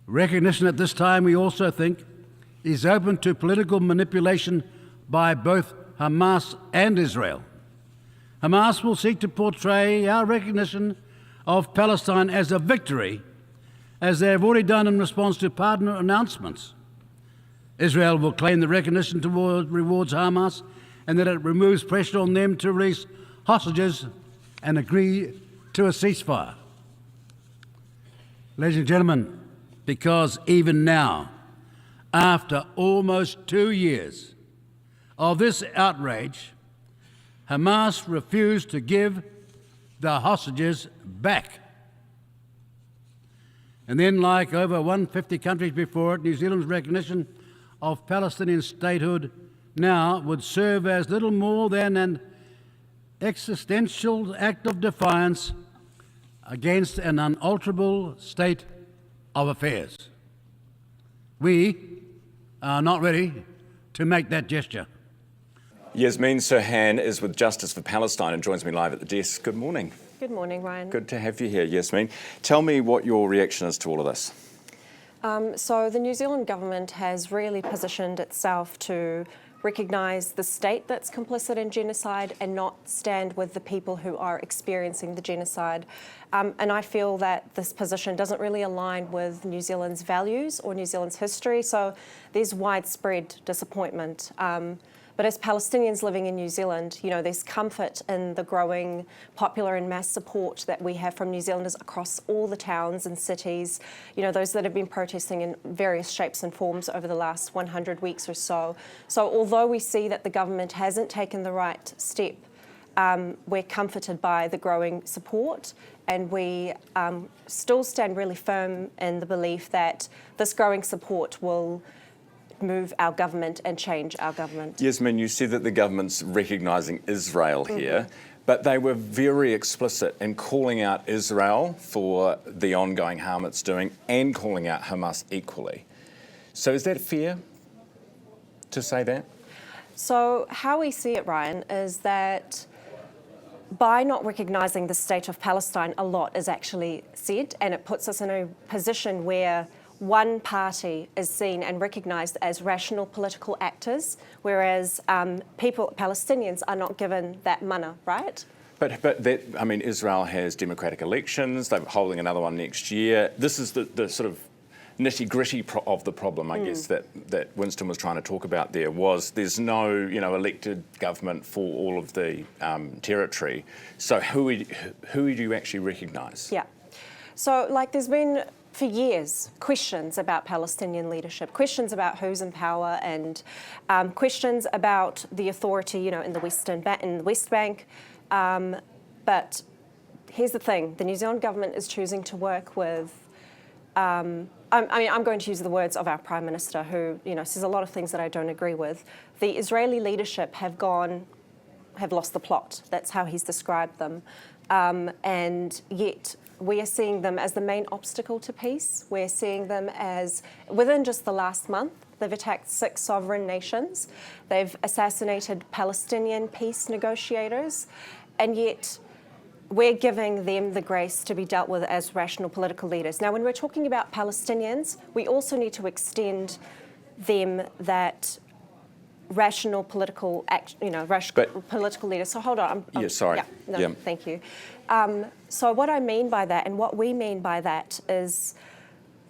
Recognition at this time, we also think, is open to political manipulation by both Hamas and Israel. Hamas will seek to portray our recognition of Palestine as a victory, as they have already done in response to pardon announcements. Israel will claim the recognition rewards Hamas and that it removes pressure on them to release hostages and agree to a ceasefire. Ladies and gentlemen, because even now, after almost 2 years of this outrage, Hamas refused to give the hostages back. And then, like over 150 countries before it, New Zealand's recognition of Palestinian statehood now would serve as little more than an existential act of defiance against an unalterable state of affairs. We are not ready to make that gesture. Yasmin Serhan is with Justice for Palestine and joins me live at the desk. Good morning. Good morning, Ryan. Good to have you here, Yasmin. Tell me what your reaction is to all of this. So the New Zealand government has really positioned itself to recognise the state that's complicit in genocide and not stand with the people who are experiencing the genocide. And I feel that this position doesn't really align with New Zealand's values or New Zealand's history, so there's widespread disappointment. But as Palestinians living in New Zealand, you know, there's comfort in the growing popular and mass support that we have from New Zealanders across all the towns and cities, you know, those that have been protesting in various shapes and forms over the last 100 weeks or so. So although we see that the government hasn't taken the right step, we're comforted by the growing support, and we still stand really firm in the belief that this growing support will move our government and change our government. Yasmin, you said that the government's recognising Israel here, but they were very explicit in calling out Israel for the ongoing harm it's doing and calling out Hamas equally. So is that fair to say that? So how we see it, Ryan, is that by not recognising the state of Palestine, a lot is actually said, and it puts us in a position where one party is seen and recognised as rational political actors, whereas Palestinians are not given that mana, right? But that, I mean, Israel has democratic elections, they're holding another one next year. This is the sort of nitty-gritty of the problem, I guess, that Winston was trying to talk about there, was there's no, you know, elected government for all of the territory. So who do you actually recognise? Yeah. So, like, there's been for years questions about Palestinian leadership, questions about who's in power, and questions about the authority, you know, in the West Bank. But here's the thing: the New Zealand government is choosing to work with. I'm going to use the words of our Prime Minister, who, you know, says a lot of things that I don't agree with. The Israeli leadership have lost the plot. That's how he's described them, and yet we are seeing them as the main obstacle to peace. We're seeing them as, within just the last month, they've attacked 6 sovereign nations. They've assassinated Palestinian peace negotiators, and yet we're giving them the grace to be dealt with as rational political leaders. Now, when we're talking about Palestinians, we also need to extend them that rational political political leaders. So hold on. Thank you. So what I mean by that, and what we mean by that, is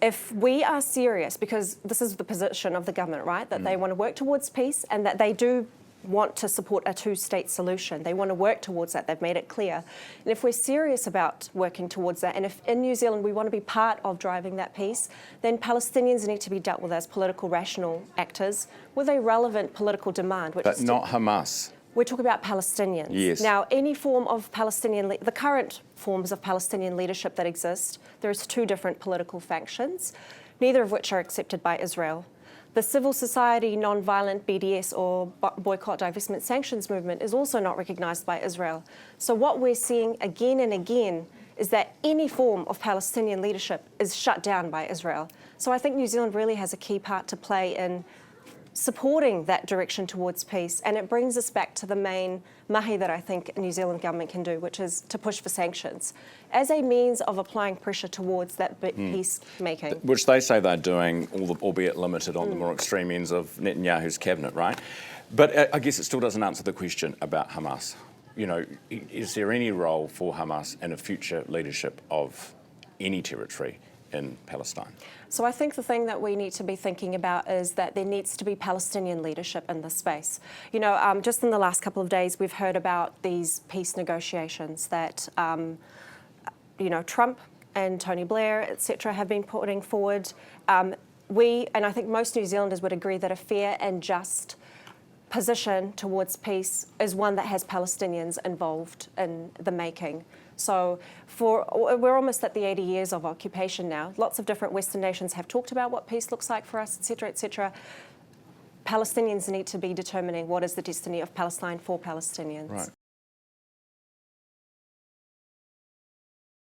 if we are serious, because this is the position of the government, right, that they want to work towards peace and that they do want to support a two-state solution. They want to work towards that. They've made it clear. And if we're serious about working towards that, and if in New Zealand we want to be part of driving that peace, then Palestinians need to be dealt with as political rational actors with a relevant political demand. But not Hamas. We're talking about Palestinians. Yes. Now, any form of the current forms of Palestinian leadership that exist, there's 2 different political factions, neither of which are accepted by Israel. The civil society, non-violent BDS or boycott, divestment, sanctions movement is also not recognised by Israel. So what we're seeing again and again is that any form of Palestinian leadership is shut down by Israel. So I think New Zealand really has a key part to play in supporting that direction towards peace. And it brings us back to the main mahi that I think New Zealand government can do, which is to push for sanctions as a means of applying pressure towards that peacemaking. Which they say they're doing, albeit limited on the more extreme ends of Netanyahu's cabinet, right? But I guess it still doesn't answer the question about Hamas. You know, is there any role for Hamas in a future leadership of any territory in Palestine? So I think the thing that we need to be thinking about is that there needs to be Palestinian leadership in this space. You know, just in the last couple of days, we've heard about these peace negotiations that, you know, Trump and Tony Blair, etc., have been putting forward. And I think most New Zealanders would agree that a fair and just position towards peace is one that has Palestinians involved in the making. So we're almost at the 80 years of occupation now. Lots of different Western nations have talked about what peace looks like for us, etc., etc. Palestinians need to be determining what is the destiny of Palestine for Palestinians. Right.